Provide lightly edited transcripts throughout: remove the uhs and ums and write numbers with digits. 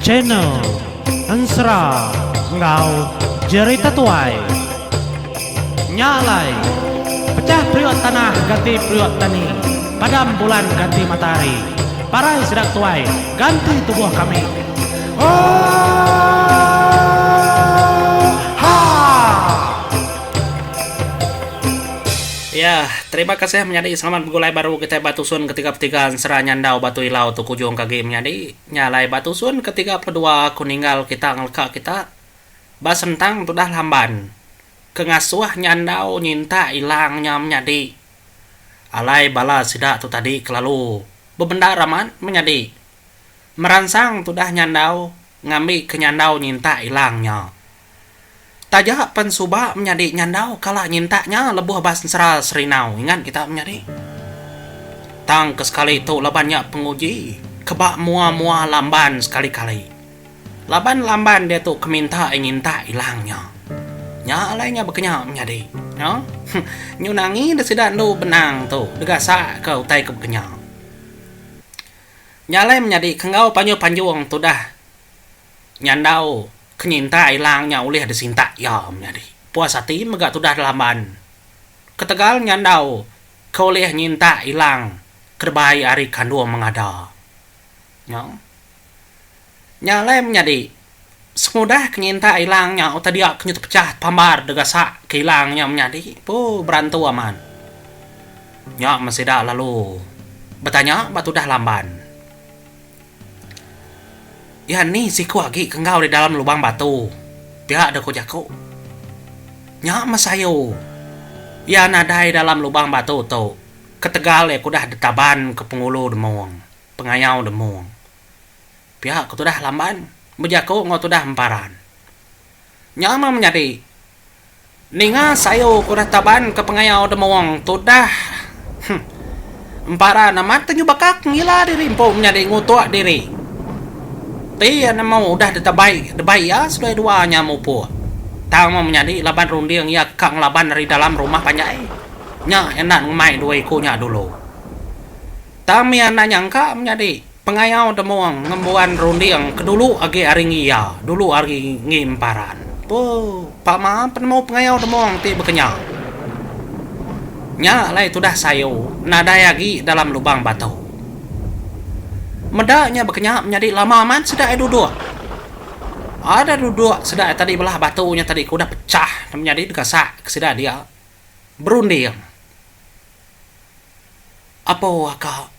Channel Ansra Ngau Jerita Tuai Nyalai Pecah priok tanah ganti priok tani, padam bulan ganti matahari, parai sedak tuai ganti tubuh kami. Ya, terima kasih menjadi selamat begulai baru kita batusun ketika petikan serah nyandau batu ilau tu kujung kaki menjadi nyalai batusun ketika kedua kuninggal kita ngelka kita basentang tu dah lamban kengasuah nyandau nyinta ilangnya menjadi alai bala sidak tu tadi kelalu bebenda raman menjadi meransang tu dah nyandau ngambil kenyandau nyinta ilangnya tajak pensuba menjadi nyandau kala nyintanya lebuh basra serinau ingat kita menjadi tang kesekali itu labannya penguji kebak mua lamban sekali-kali lamban dia tu keminta nyinta ilangnya nya lainnya bekenya menjadi no nyunangi desidan lu benang tu degasa ke utai ke bekenya nyalai menjadi kengau panjung tu dah nyandau kenyinta ilangnya oleh desinta ya menjadi puas hati megak tu dah lamban ketegal nyandau kau oleh nyinta ilang kerbai ari kandu mengada no nyalai menjadi semudah kenyinta ilangnya tadi kenyut pecah pambar degasa kilangnya menjadi berantu aman nya masih dah lalu bertanya batu dah lamban ya ni si kuagi kenggau di dalam lubang batu pihak ada jago nya masayo ya nadai dalam lubang batu tu ketegal ya kudah detaban ke pengulu demong pengayau demong pihak ku dah lamban bejaku ngau tu dah emparan nyama menjadi ninga sayo kudah taban ke pengayau demong tu dah emparan amat tenyu bakak ngila diri empo menjadi ngutuk diri Tia nama udah detabai debai ya sudah duanya mupu tang mau menjadi laban runding ya kang laban dari dalam rumah panjai nya enak ngmai dua ikunya dulu tamian nyangka menjadi pengayau demong ngembuan runding kedulu agi aringi ya dulu ari ngimparan pak ma penemu pengayau demong ti bekenya nya lai tu dah sayo nadai agi dalam lubang batu medaknya bekenya menjadi lama aman sudah duduk ada duduk sudah tadi belah batunya tadi kuda pecah menjadi degasak sudah dia berunding apa waka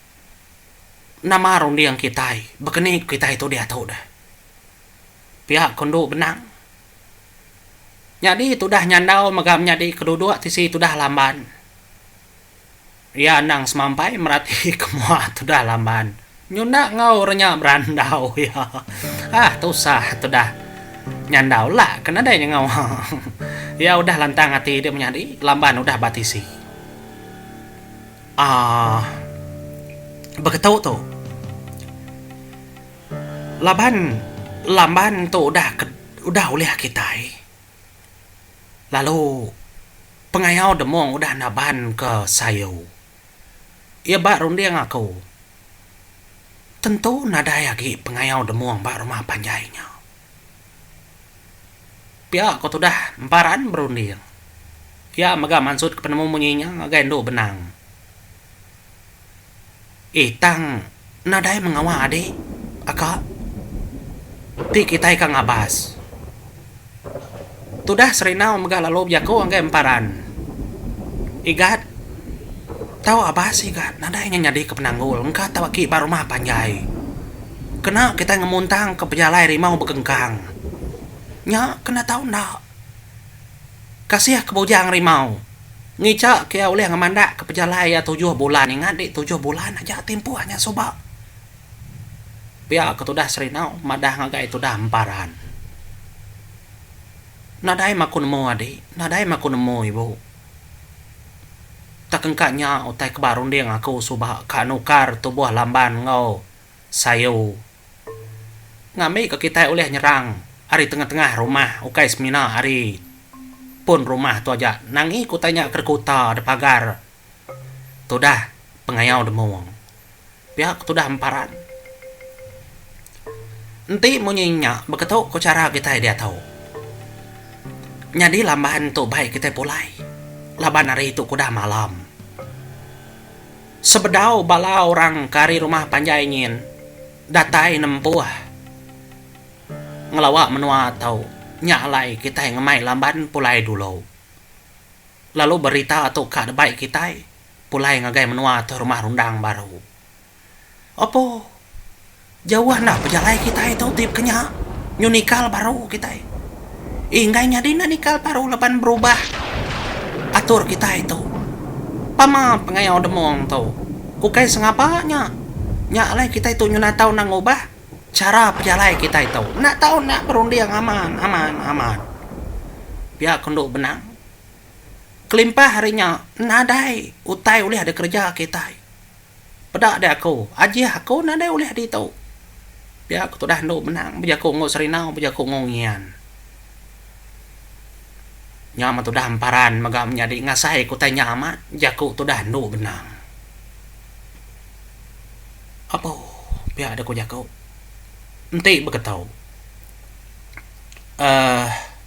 nama runding kita bekeni kita itu dia tahu dah pihak kondo benang jadi itu dah nyandau megam jadi keduduk tisi itu dah lamban ya nang semampai merati kemua itu dah lamban nyunda ngau renya berandau ya tu sah tu dah nyandau lah kena ada yang ngau ya udah lantang hati dia menjadi lamban udah batisi begitu tuh lamban tuh udah oleh kita lalu pengayau demong udah naban ke sayo ya bak runding aku tentu nada lagi pengayau demong bak rumah panjainya pihak kau tuh dah emparan berunding ya mega mansud ke penemu munyinya agak endo benang tang nadai mengawa adik aka ti kita kang abas tudah serinau mega lalu jago angga emparan igat tahu abas igat nadai nyadi ke penanggul engka tawaki baru mah panjai kena kita ngemuntang ke pejalai rimau bekengkang nya kena tahu ndak kasih ke bujang rimau ngicak kia oleh ngemandak ke pejalai ya 7 bulan ingat di 7 bulan aja tempuh hanya soba pihak ketudah serinau madah ngaga itu dah emparan nadai makun nemu adik nadai makun nemu ibu tak engkaknya utai kebarun dia ngaku subah kanukar tubuh lamban ngau sayo ngambil ke kita oleh nyerang hari tengah-tengah rumah ukai semina hari pun rumah tu aja nangi ku tanya ke kota ada pagar tu dah pengayau demong pihak tu dah emparan. Nanti mau nyinya begitu ko cara kita dia tahu. Jadi lambahan tu baik kita pulai. Laban hari itu kuda malam. Sebedau bala orang kari rumah panjaingin datai nempuah. Ngelawak menua tahu nyalai kita yang ngemai lamban pulai dulu. Lalu berita atau kada baik kita pulai ngagai menua tu rumah rundang baru. Apa? Jauh nak pejalai kita itu tip kenya nyunikal baru kita. Inggai di nikal baru leban berubah. Atur kita itu. Pama pengayau demong tau. Kukai sengapanya. Nyalai kita itu nyuna tahu nang ubah cara pejalai kita itu. Nak tahu nak berunding aman. Biar konduk benang. Kelimpah harinya nadai utai ulih ada kerja kita. Pedak ada aku, aji aku nadai ulih di tau. Biar aku tu dah nduk benang, biar aku ngok serinau, biar aku ngongian. Nyama tu dah hamparan magam nyadi ngasai ku tai nyama, jaku tu dah nduk benang. Apa? Biar ada ku jaku. Enti beketau.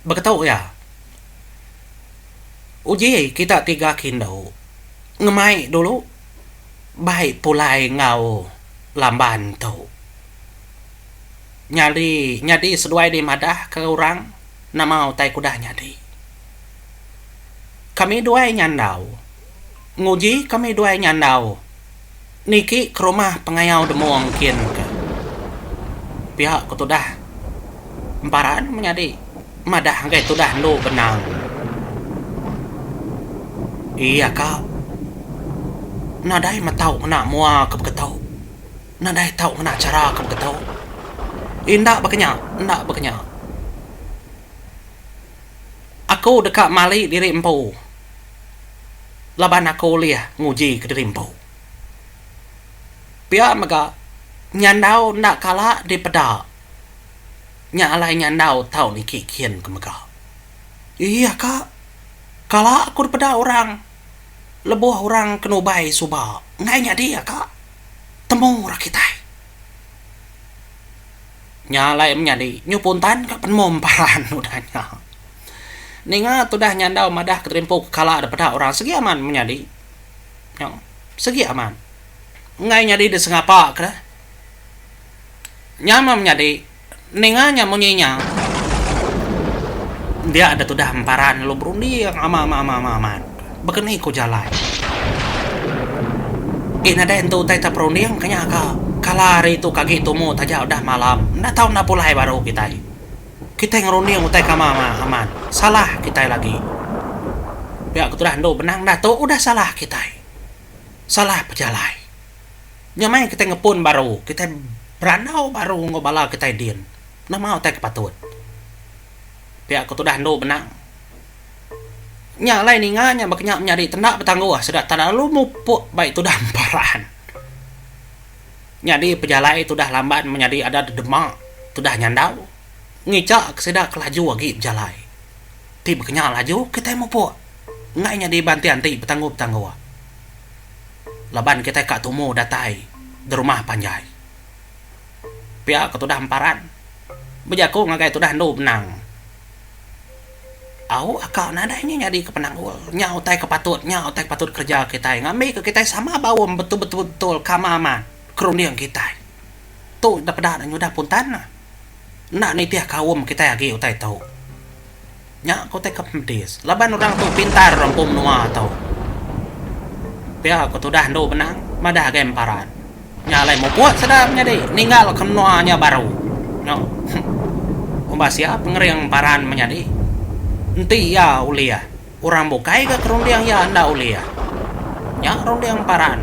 Beketau ya. Uji kita tiga kindau. Ngemai dulu. Baik pulai ngau lamban tu. Nyadi seduai di madah ke orang nama utai kuda nyadi. Kami dua nyandau. Nguji kami dua nyandau. Niki ke rumah pengayau demuang kian ke. Pihak ku tu dah emparan menyadi madah ngai tu dah nu benang. Iya kau. Nadai matau kena mua kepeketau. Nadai tau kena cara kepeketau. Indak bekenya. Aku dekat mali diri empu. Laban aku liah nguji ke diri empu. Pia mega nyandau nak kalah di peda. Nyalai nyandau tau ni kikian ke mega. Iya kak. Kalah aku di peda orang. Lebuh orang kenubai subah. Ngainya dia kak. Temu rakitai. Nyalai menyadi. Nyupuntan ke penmom paran udahnya. Ninga tu dah nyandau madah keterimpuk kalah daripada orang. Segi aman menyadi. Segi aman. Ngainya dia sengapa ke. Nyama menyadi. Ninga nyamunyinya. Dia ada tu dah emparan. Lu berundi yang aman. Begini ku jalan. Ada ento tai tak perunding kanya ka. Kalari tu kaki tumu taja udah malam. Ndak tahu nak pulai baru kita. Kita ngerunding utai kama aman. Salah kita lagi. Biar aku tuh ndo benang dah tu udah salah kita. Salah pejalai. Nyamai kita ngepun baru. Kita beranau baru ngobala kita din. Nama utai kepatut. Biar aku tuh ndo benang. Nyalai ni nganya baknya nyari tendak betangguh sedak tanalu mupuk baik tu dah emparan. Nyadi pejalai tu dah lambat menyadi ada demak tu dah nyandau. Ngicak sedak kelaju lagi pejalai. Ti baknya laju kita mupuk. Nganya di banti-anti betangguh. Laban kita kak tumu datai di rumah panjai. Pia tu dah emparan. Bejaku ngagai tu dah ndu benang. Aku akak nadainya nyadi ke penanggul. Nyau tai kepatut kerja kita. Ngambil ke kita sama bawa betul-betul kamaman. Kerundiang kita. Tu dapat dah nyudah puntan. Nak ni tiah kawum kita lagi utai tahu. Nyak kau tai kependis. Laban orang tu pintar rampum nua tahu. Pia aku tu dah ndo benang. Madah gemparan. Nyalai mau buat sedap nyadi. Ninggal kenuanya baru. No. Umbasia pengering paran menyadi. Nanti ya ulia. Orang bukai ke kerundiang ya anda ulia. Ya kerundiang paran.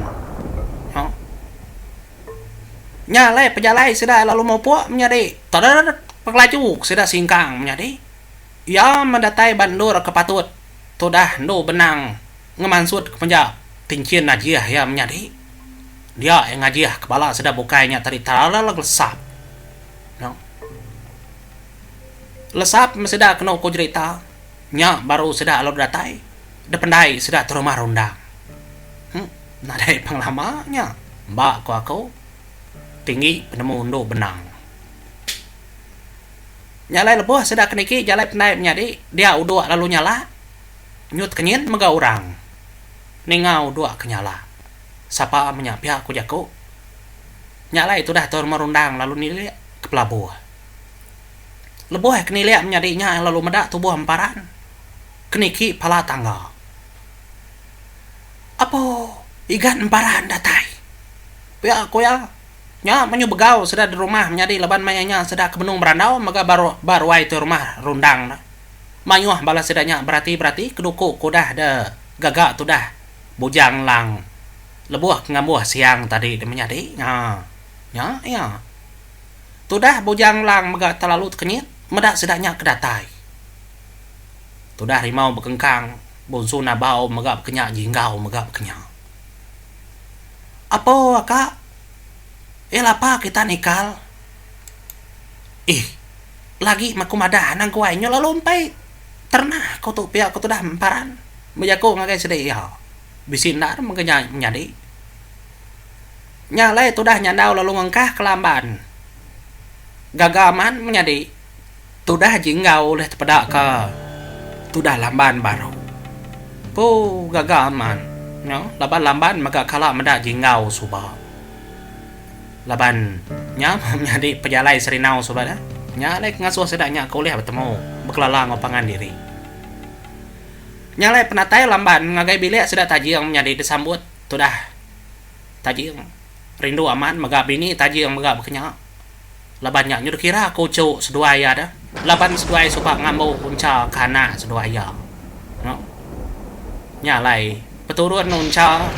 Nyalai pejalai sudah lalu mau puak menjadi. Tadar pengelaju sudah singkang menjadi. Ya mendatai bandur kepatut. Tudah ndo benang. Ngemansut ke penjak. Tincin najiah ya menjadi. Dia yang ngajiah kepala sudah bukainya tadi talala lesap. Lesap sudah kena ku cerita. Nya baru sudah alur datai. Dependai sudah terumah rundang. Nadai penglamanya. Mbak ku aku. tinggi penemu undo benang. Nyalai lebuh sedak keniki jalai penai menjadi dia udua lalu nyala nyut kenyin mega orang ningau dua kenyala sapa menyapia aku jago nyala itu dah tor merundang lalu nilai ke pelabuh lebuh kenilai menjadinya lalu medak tubuh emparan keniki pala tangga apa igan emparan datai pia aku ya nya menyu begau sudah di rumah menjadi leban mayanya sudah ke benung berandau maka baru itu rumah rundang mayuh balas sedanya berarti keduku kudah de gagak tu dah bujang lang lebuh ngambuh siang tadi dia menjadi ya tu dah bujang lang mega terlalu kenyit medak sedanya kedatai tu dah rimau bekengkang bonsu nabau mega kenyak jinggau mega kenyak apa kak lapa kita nikal lagi makumadah nang kuainya lalu umpai ternah kau tu pihak kau tu dah emparan menjago ngagai sedih ya bisinar mengenya menjadi nyalai tu dah nyandau lalu ngengkah kelamban gagaman menjadi tu dah jinggau oleh tepedak ke tu dah lamban baru gagaman lamban maka kalah medak jinggau subah laban nya menjadi pejalai serinau subah nyalai ngasuh sedaknya kau lihat bertemu berkelalang opangan diri nyalai penatai lamban ngagai bilik sudah taji yang menjadi disambut tu dah taji yang rindu aman megap bini taji yang megap kenyak labannya nyuruh kira aku cuk sedua ayah dah laban sedua ayah supak ngambu unca kana sedua ayah nyalai peturun unca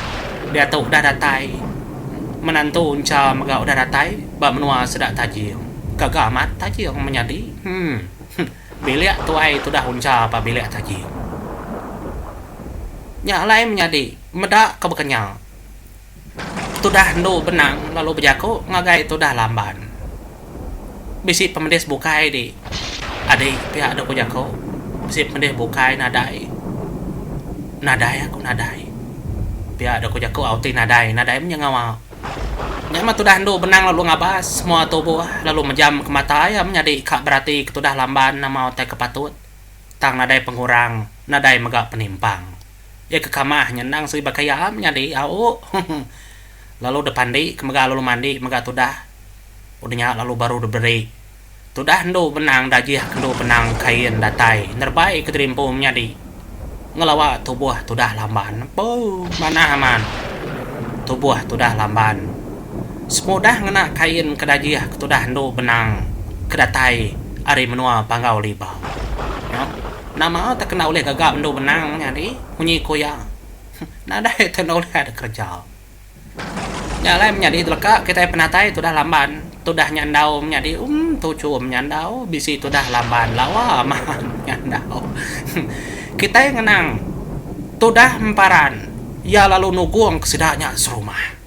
dia tuh dah datai menantu unca megap udah datai bak menua sedak taji gagak amat taji yang menjadi bilik tuai tu dah unca apa bilik taji nyalai menjadi medak kebekenyal tu dah ndo benang lalu berjaku ngagai tu dah lamban bisi pemedis bukai di adik pihak ada berjaku bisi pemedis bukai nadai aku nadai pihak ada berjaku auti nadai menyengawal nyama tu dah ndo benang lalu ngabas semua tubuh lalu menjam ke mata ayam menjadi kak berarti tu dah lamban nama otai kepatut tang nadai pengurang nadai megak penimpang ya ke kamah nyenang sui bakaya menjadi au lalu depan di kemega lalu mandi mega tu dah udahnya lalu baru diberi tu dah ndo benang dajih kendo benang kain datai nerbai keterimpu menjadi ngelawa tubuh tu dah lamban mana aman tubuh tu dah lamban semudah ngena kain kedajih ketudah ndo benang kedatai ari menua panggau libau nama tak kena oleh gagap ndo benang jadi bunyi koya nadai tak oleh ada kerja nyalai menjadi teleka kita penatai tu dah lamban tu dah nyandau menjadi tu cum nyandau bisi tu dah lamban lawa man nyandau kita yang ngenang tu dah emparan ya lalu nuguang kesedaknya serumah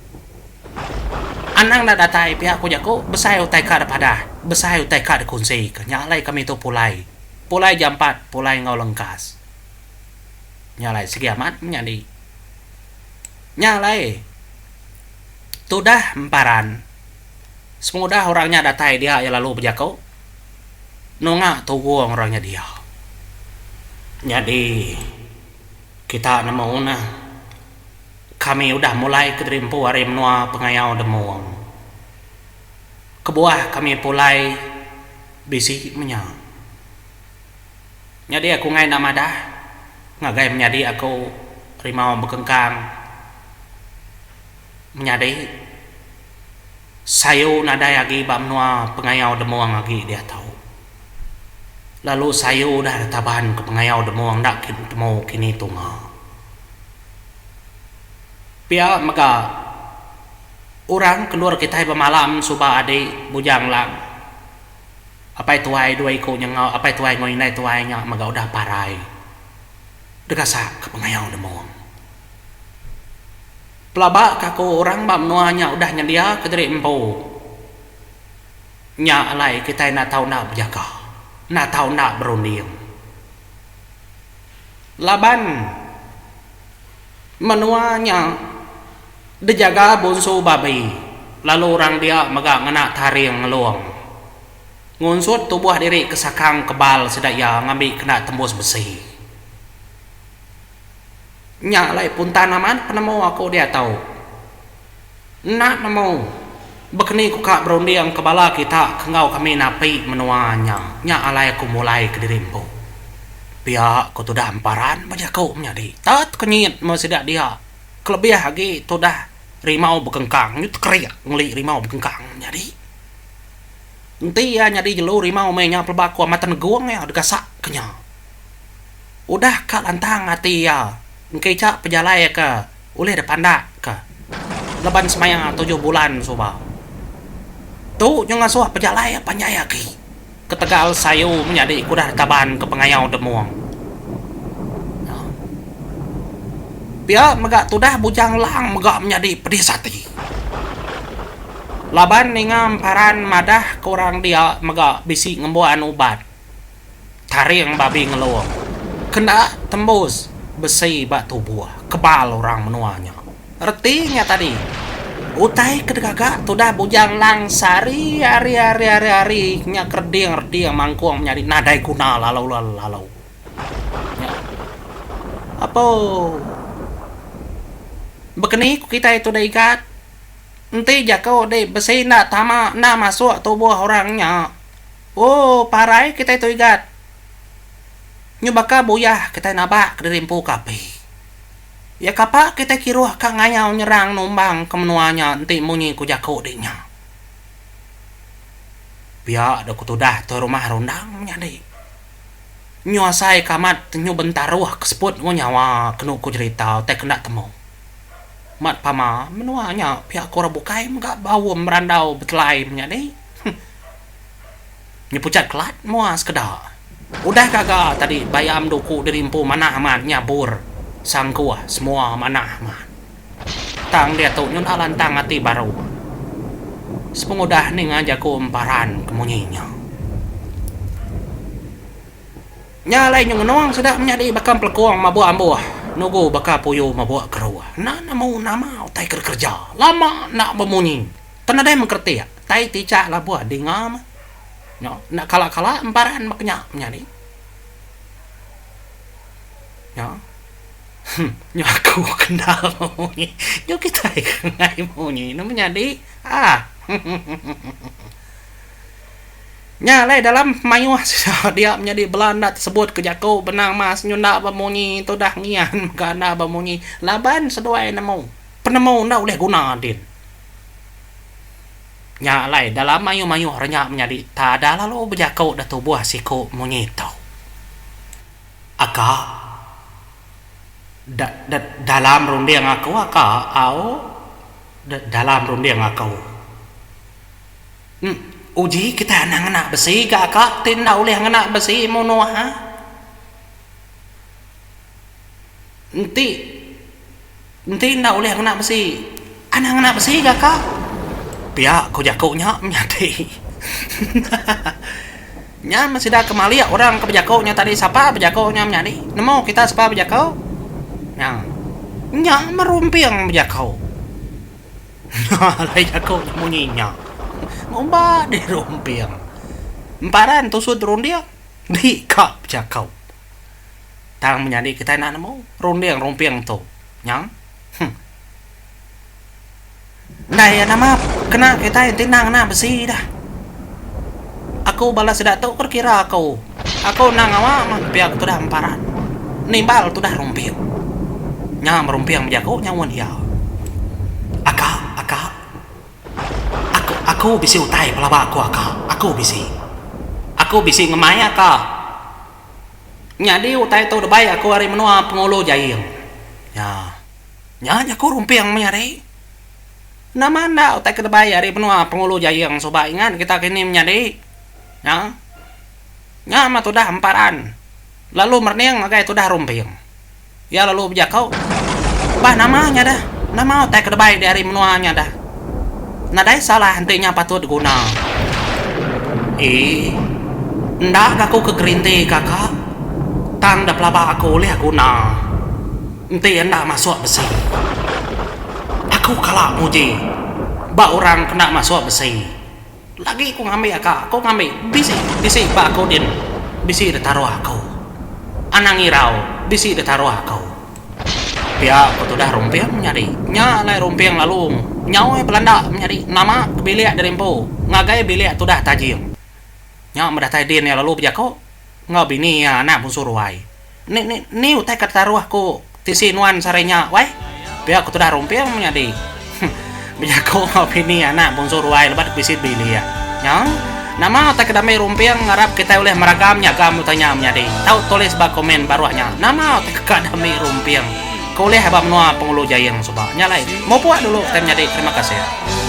anang dah datai pihak ku jago besai utai ka pada besai utai ka kunci nyalai kami tu pulai jam 4 pulai ngau lengkas nyalai segi amat menjadi nyalai tu dah emparan semudah orangnya datai dia ya lalu berjago nunga tugu orangnya dia jadi kita nemu kami udah mulai keterimpu hari menua pengayau demuang kebuah kami pulai bisi menyang jadi aku ngai nama dah ngagai menjadi aku rimau bekengkang menjadi sayu nadai lagi bak menua pengayau demuang lagi dia tahu lalu sayu dah taban ke pengayau demuang dak ketemu kini tunga pia maka orang keluar kita bermalam suba adik bujang lang apa itu ai dua iko nyangau apa itu ai ngoi nai tu ai nya maka udah parai dekasa ke pengayau demong pelaba kaku orang bam nuanya udah nyedia kederi empu nya alai kita nak tahu nak berjaga nak tahu nak berunding laban menuanya dijaga bonso babi Lalu orang dia maga ngena taring ngeluang. Ngunsut tubuh diri kesakang kebal sedaya ngambil kena tembus besi. Nyalai pun tanaman penemu aku dia tahu. Nak nemu. Bekeni ku kak berundi yang kebala kita kengau kami napi menuanya. Nya alai aku mulai ke dirimpu. Pihak ku tudah amparan baja kau menjadi. Tat kenyit masih dia. Kelebih lagi tudah rimau bekengkang. Nyut keriak ngeli rimau bekengkang menjadi. Nanti ya nyadi jelu rimau mainnya pelbaku amat neguang ya degasak kenya. Udah kak lantang hati ya. Ngkei cak pejalai ke. Uleh depan dak ke. Leban semaya 7 bulan soba. Tu nyong ngasuh pejalai panjai lagi. Ketegal sayu menjadi kudah taban ke pengayau demuang. Pia megak tudah bujang lang megak menjadi pedisati. Laban ningam paran madah kurang dia megak bisi ngembuan ubat. Taring babi ngeluang. Kena tembus besi batu buah. Kebal orang menuanya. Retinya tadi. Utai kedegagak tudah bujang lang sari hari nya kerding mangkuang menjadi nadai kuna lalau. Ya. Apa? Bekeni kita itu dah ikat. Nanti jakau deh besi nak tama nak masuk tubuh orangnya. Oh parai kita itu ikat. Nyubaka buyah kita nabak kerimpu kapi. Ya kapak kita kiruh kang ngayau nyerang numbang kemenuanya nanti munyi ku jakau dehnya. Biar ada kutudah tu rumah rondang menjadi. Nyuasai kamat nyu bentar ruah kesebut nyawa kenu ku cerita teh kena temu. Mat pama menuanya pihak kora bukai enggak bau merandau betelai menjadi. Nyepucat kelat muas kedah. Udah kagak tadi bayam duku dirimpu mana aman nyabur. Sangkuah semua mana aman. Tang dia tu nyun alantang hati baru. Sepengudah ning aja ku emparan kemunyinya. Nyalai nyung nuang sudah menjadi bakam pelekuang mabu ambuh. Nugu baka puyo mabuak keruah. Nak mau nama tai kerja. Lama nak memunyi. Tanadai mengerti ya. Tai ticak lah buah dingam. No, nak kala-kala emparan maknya menjadi. Ya. Nyo aku kenal munyi. Nyo kita ngai munyi. Namanya di. Nyalai dalam mayuah dia menjadi Belanda tersebut kejaku benang mas nyunda bemunyi itu dah ngian karena bemunyi laban sesuai nemu penemu ndak boleh guna din. Nyalai dalam mayu renya menjadi tak ada lalu berjaku dah tubuh siku munyi itu. Aka dalam runding aku dalam runding aku. Uji kita anak besi kakak tindak oleh anak besi mono ha. Nanti ndak oleh anak besi. Anak besi kakak. Pihak ko jakonya menyati. Nya masih dah kemali orang ke bejakonya tadi siapa bejakonya menyadi. Nemu kita siapa bejako? Nya merumpiang bejako. Lai jako munyinya. Ngomba di rumpiang. Emparan tusud rundiang di kap jakau. Tang menjadi kita nak nemu rundiang rumpiang tu. Nyang. Daya nama kena kita tinang na besi dah. Aku balas sudah tahu kira aku. Aku nang awak piak tu dah emparan. Nimbal tu dah rumpiang. Nyang rumpiang jakau nyawan dia. Aku bisi utai pelaba aku aku bisi ngemaya ka. Nyadi utai tu debai aku hari menua pengulu jaing. Ya aku rumpiang menyari. Nama anda utai ke debai hari menua pengulu jaing soba ingat kita kini menyari. Ya mah tu dah emparan. Lalu merniang magai tu dah rumpiang. Ya lalu bejakau. Bah namanya dah. Nama utai ke debai dari menuanya dah. Nadai salah hentinya patut guna. Ndak aku ke gerinti kakak. Tang dah pelaba aku oleh guna. Enti ndak masuk besi. Aku kalah muji. ba orang kena masuk besi lagi aku ngambil kak aku ngambil bisi ba aku din bisi ditaruh aku anang irau bisi ditaruh aku pihak aku tuh dah rumpiang nyari nyalai rumpiang lalu nyawa pelanda nyari nama bilik dari empu ngagai bilik tuh dah tajim nyawa mendatai din ya lalu pijako nggak bini ya anak pun suruh wai ni utai kataruh aku tisinuan sarenya wai pihak aku tuh dah rumpiang nyari bijako nggak bini anak pun suruh wai lebat bisit bilik ya nyang nama otak kedamai rumpiang ngarap kita oleh meragamnya kamu tanya nyari tahu tulis bak komen baruahnya nama otak kedamai rumpiang kau boleh abang menua pengulu jayang coba nyalain mau puas dulu kita nyari terima kasih ya